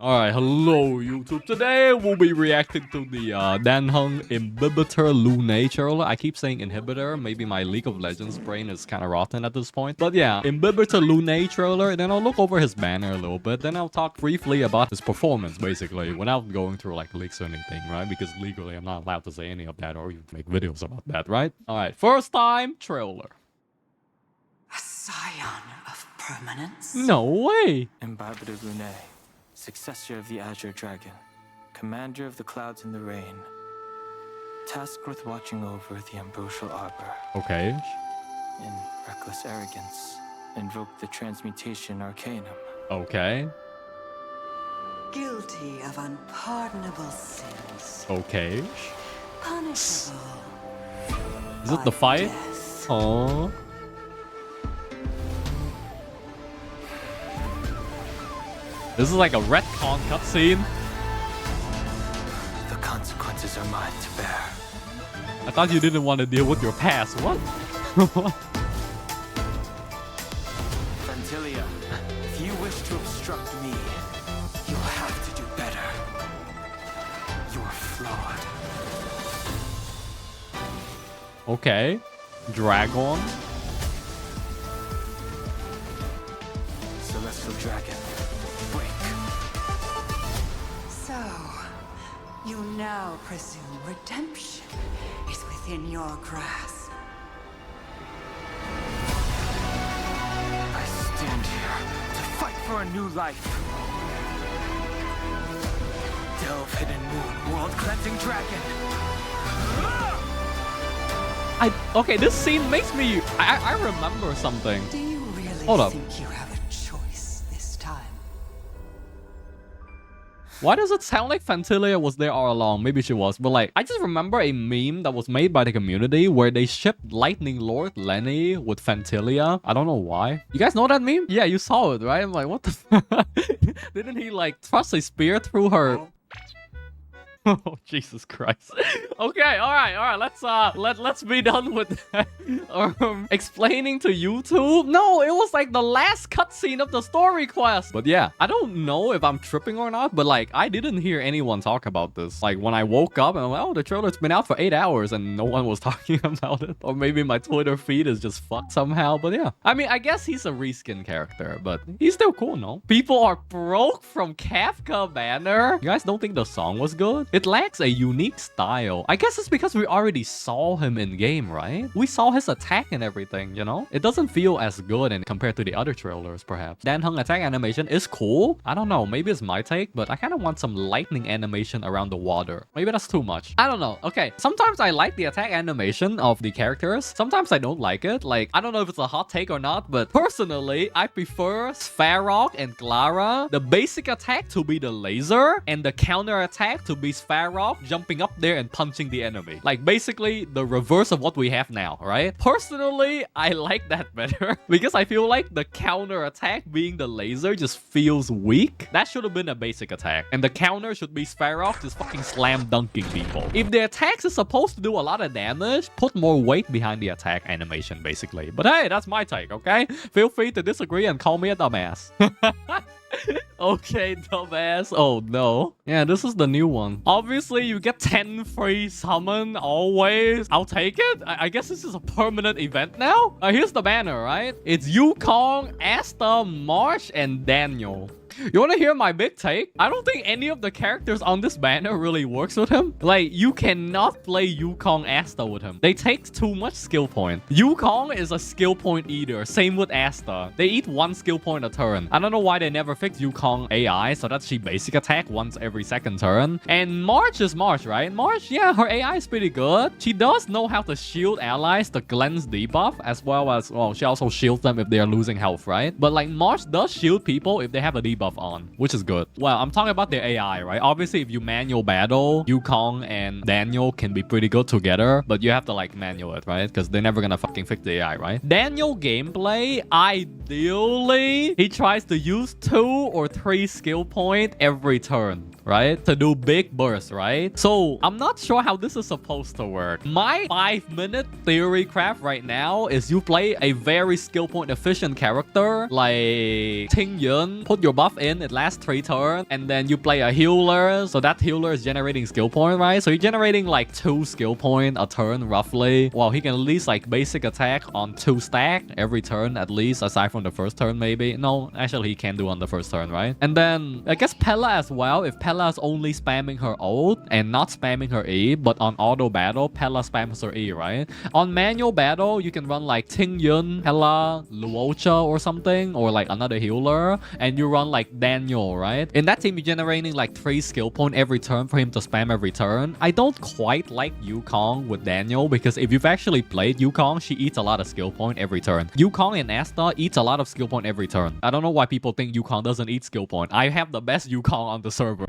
Alright, hello YouTube. Today we'll be reacting to the Danheng Imbibitor Lunae trailer. I keep saying inhibitor, maybe my League of Legends brain is kind of rotten at this point. But yeah, Imbibitor Lunae trailer, then I'll look over his banner a little bit, then I'll talk briefly about his performance basically, without going through like leaks or anything, right? Because legally I'm not allowed to say any of that or even make videos about that, right? Alright, first time trailer. A scion of permanence? No way! Imbibitor Lunae, successor of the Azure Dragon, commander of the clouds and the rain, tasked with watching over the ambrosial arbor. Okay. In reckless arrogance, invoked the transmutation arcanum. Okay. Guilty of unpardonable sins. Okay. Punishable. Is it the by fight? death. Oh. This is like a retcon cutscene. The consequences are mine to bear. I thought you didn't want to deal with your past. What? Fantilia, if you wish to obstruct me, you'll have to do better. You're flawed. Okay. Dragon. Celestial Dragon, break. So, you now presume redemption is within your grasp. I stand here to fight for a new life. Delve hidden moon, world-cleansing dragon. Okay, this scene makes me... I remember something. Do you really Hold up. think you have a choice this time? Why does it sound like Fantilia was there all along? Maybe she was, but like, I just remember a meme that was made by the community where they shipped Lightning Lord Lenny with Fantilia. I don't know why. You guys know that meme? Yeah, you saw it, right? I'm like, what the fuck? Didn't he like thrust a spear through her? Oh, Jesus Christ. Okay, all right. Let's be done with that. Explaining to YouTube. No, it was like the last cutscene of the story quest. But yeah, I don't know if I'm tripping or not, but like I didn't hear anyone talk about this. Like when I woke up and I'm like, oh, the trailer's been out for 8 hours and no one was talking about it. Or maybe my Twitter feed is just fucked somehow. But yeah, I mean, I guess he's a reskin character, but he's still cool, no? People are broke from Kafka banner. You guys don't think the song was good? It lacks a unique style. I guess it's because we already saw him in game, right? We saw his attack and everything, you know? It doesn't feel as good and compared to the other trailers, perhaps. Danheng attack animation is cool. I don't know, maybe it's my take, but I kind of want some lightning animation around the water. Maybe that's too much. I don't know. Okay, sometimes I like the attack animation of the characters. Sometimes I don't like it. Like, I don't know if it's a hot take or not, but personally, I prefer Svarog and Clara, the basic attack to be the laser, and the counter attack to be Svarog jumping up there and punching the enemy. Like basically the reverse of what we have now, right? Personally, I like that better because I feel like the counter attack being the laser just feels weak. That should have been a basic attack. And the counter should be Svarog just fucking slam dunking people. If the attacks is supposed to do a lot of damage, put more weight behind the attack animation basically. But hey, that's my take, okay? Feel free to disagree and call me a dumbass. Okay, dumbass. Oh no. Yeah, this is the new one. Obviously, you get 10 free summon always. I'll take it. I guess this is a permanent event now. Here's the banner, right? It's Yukong, Asta, Marsh, and Daniel. You want to hear my big take? I don't think any of the characters on this banner really works with him. Like, you cannot play Yukong Asta with him. They take too much skill point. Yukong is a skill point eater. Same with Asta. They eat 1 skill point a turn. I don't know why they never fixed Yukong AI so that she basic attack once every second turn. And March is March, right? March, yeah, her AI is pretty good. She does know how to shield allies, the Glenn's debuff, as well as, well, she also shields them if they are losing health, right? But like, March does shield people if they have a debuff on, which is good. Well, I'm talking about their AI, right? Obviously, if you manual battle, Yukong and Daniel can be pretty good together, but you have to like manual it, right? Because they're never gonna fucking fix the AI, right? Daniel gameplay, ideally, he tries to use 2 or 3 skill point every turn. right? To do big bursts, right? So I'm not sure how this is supposed to work. My 5-minute theory craft right now is you play a very skill point efficient character like Ting Yun, put your buff in, it lasts 3 turns, and then you play a healer, so that healer is generating skill point, right? So you're generating like 2 skill point a turn roughly. Well, he can at least like basic attack on 2 stack every turn at least, aside from the first turn maybe. No, actually he can do on the first turn, right? And then I guess Pella as well. If Pella is only spamming her ult and not spamming her E, but on auto battle, Pella spams her E, right? On manual battle, you can run like Ting Yun, Pella, Luocha or something, or like another healer, and you run like Daniel, right? In that team, you're generating like 3 skill point every turn for him to spam every turn. I don't quite like Yukong with Daniel because if you've actually played Yukong, she eats a lot of skill point every turn. Yukong and Asta eats a lot of skill point every turn. I don't know why people think Yukong doesn't eat skill point. I have the best Yukong on the server.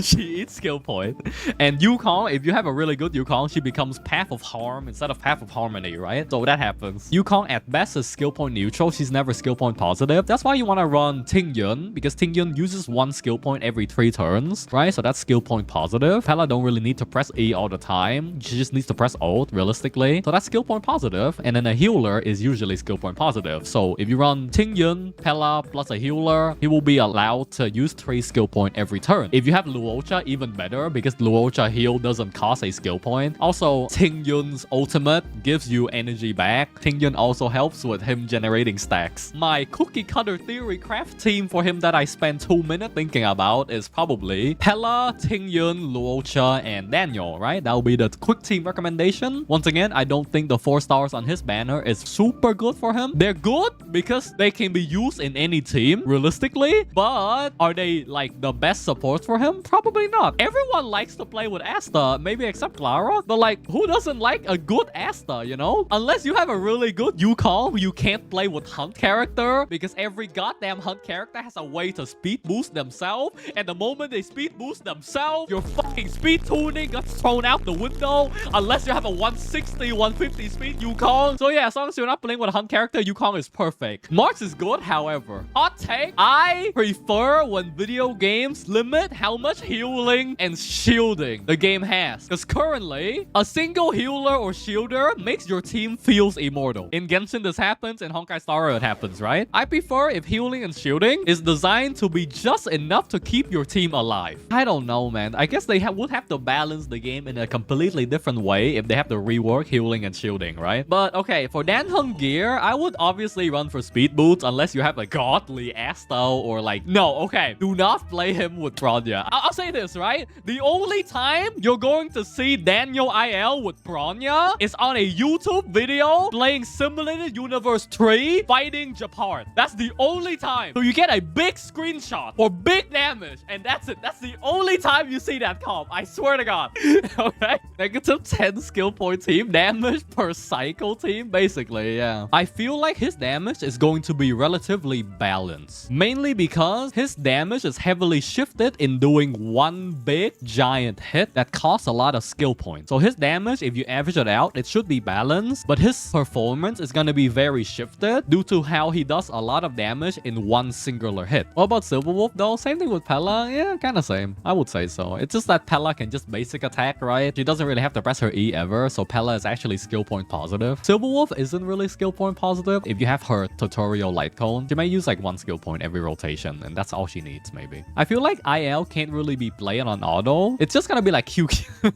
She eats skill point. And Yukong, if you have a really good Yukong, she becomes Path of Harm instead of Path of Harmony, right? So that happens. Yukong at best is skill point neutral. She's never skill point positive. That's why you want to run Ting Yun, because Ting Yun uses 1 skill point every 3 turns, right? So that's skill point positive. Pella don't really need to press E all the time. She just needs to press ult, realistically. So that's skill point positive. And then a healer is usually skill point positive. So if you run Ting Yun, Pella plus a healer, he will be allowed to use 3 skill point every turn. If you have Luocha, even better, because Luocha heal doesn't cost a skill point. Also, Ting Yun's ultimate gives you energy back. Ting Yun also helps with him generating stacks. My cookie cutter theory craft team for him that I spent 2 minutes thinking about is probably Pella, Ting Yun, Luocha, and Daniel, right? That will be the quick team recommendation. Once again, I don't think the 4 stars on his banner is super good for him. They're good because they can be used in any team, realistically, but are they like the best support for him? Probably not. Everyone likes to play with Asta, maybe except Clara, but like, who doesn't like a good Asta, you know? Unless you have a really good Yukong who you can't play with Hunt character, because every goddamn Hunt character has a way to speed boost themselves, and the moment they speed boost themselves, your fucking speed tuning gets thrown out the window, unless you have a 160, 150 speed Yukong. So yeah, as long as you're not playing with a Hunt character, Yukong is perfect. Marks is good, however. Hot take, I prefer when video games limit how much healing and shielding the game has, because currently a single healer or shielder makes your team feels immortal. In Genshin this happens, in Honkai Star Rail it happens, right? I prefer if healing and shielding is designed to be just enough to keep your team alive. I don't know, man. I guess they would have to balance the game in a completely different way if they have to rework healing and shielding, right? But okay, for Danheng gear, I would obviously run for speed boots unless you have a godly Asta or like, no, okay, do not play him with Bronya. I'll say this, right? The only time you're going to see Daniel IL with Bronya is on a YouTube video playing Simulated Universe 3 fighting Japard. That's the only time. So you get a big screenshot for big damage, and that's it. That's the only time you see that comp. I swear to God. Okay? Negative 10 skill point team damage per cycle team, basically, yeah. I feel like his damage is going to be relatively balanced. Mainly because his damage is heavily shifted in doing one big giant hit that costs a lot of skill points. So his damage, if you average it out, it should be balanced, but his performance is going to be very shifted due to how he does a lot of damage in one singular hit. What about Silverwolf though? Same thing with Pella? Yeah, kind of same. I would say so. It's just that Pella can just basic attack, right? She doesn't really have to press her E ever, so Pella is actually skill point positive. Silverwolf isn't really skill point positive. If you have her tutorial light cone, she may use like 1 skill point every rotation, and that's all she needs, maybe. I feel like IL can't really be played on auto. It's just gonna be like QQ.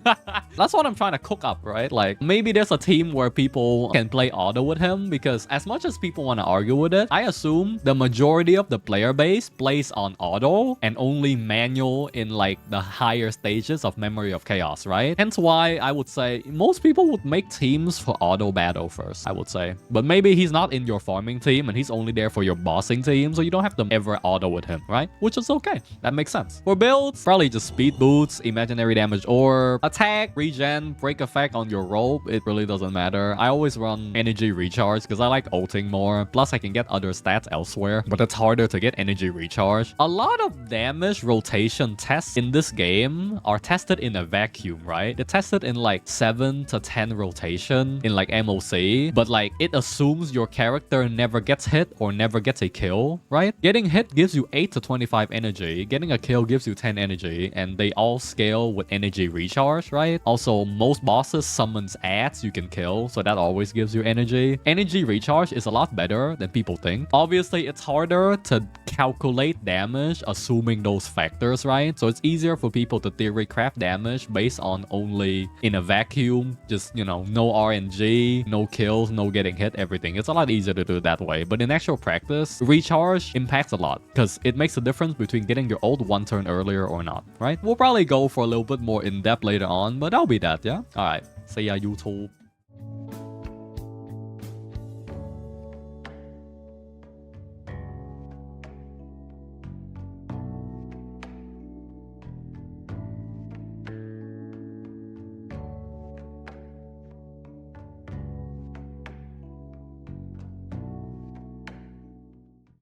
That's what I'm trying to cook up, right? Like, maybe there's a team where people can play auto with him, because as much as people want to argue with it, I assume the majority of the player base plays on auto and only manual in like the higher stages of Memory of Chaos, right? Hence why I would say most people would make teams for auto battle first, I would say. But maybe he's not in your farming team and he's only there for your bossing team, so you don't have to ever auto with him, right? Which is okay. That makes sense. For builds, probably just speed boots, imaginary damage orb, attack, regen, break effect on your rope. It really doesn't matter. I always run energy recharge because I like ulting more. Plus I can get other stats elsewhere, but it's harder to get energy recharge. A lot of damage rotation tests in this game are tested in a vacuum, right? They're tested in like 7 to 10 rotation in like MOC, but like it assumes your character never gets hit or never gets a kill, right? Getting hit gives you 8 to 25 energy. Getting a kill gives you 10 energy, and they all scale with energy recharge, right? Also, most bosses summons ads you can kill, so that always gives you energy. Energy recharge is a lot better than people think. Obviously, it's harder to calculate damage assuming those factors, right? So it's easier for people to theory craft damage based on only in a vacuum, just, you know, no RNG, no kills, no getting hit, everything. It's a lot easier to do it that way. But in actual practice, recharge impacts a lot because it makes a difference between getting your ult one turn earlier or not, right? We'll probably go for a little bit more in depth later on, but that'll be that, yeah? All right. See ya, YouTube.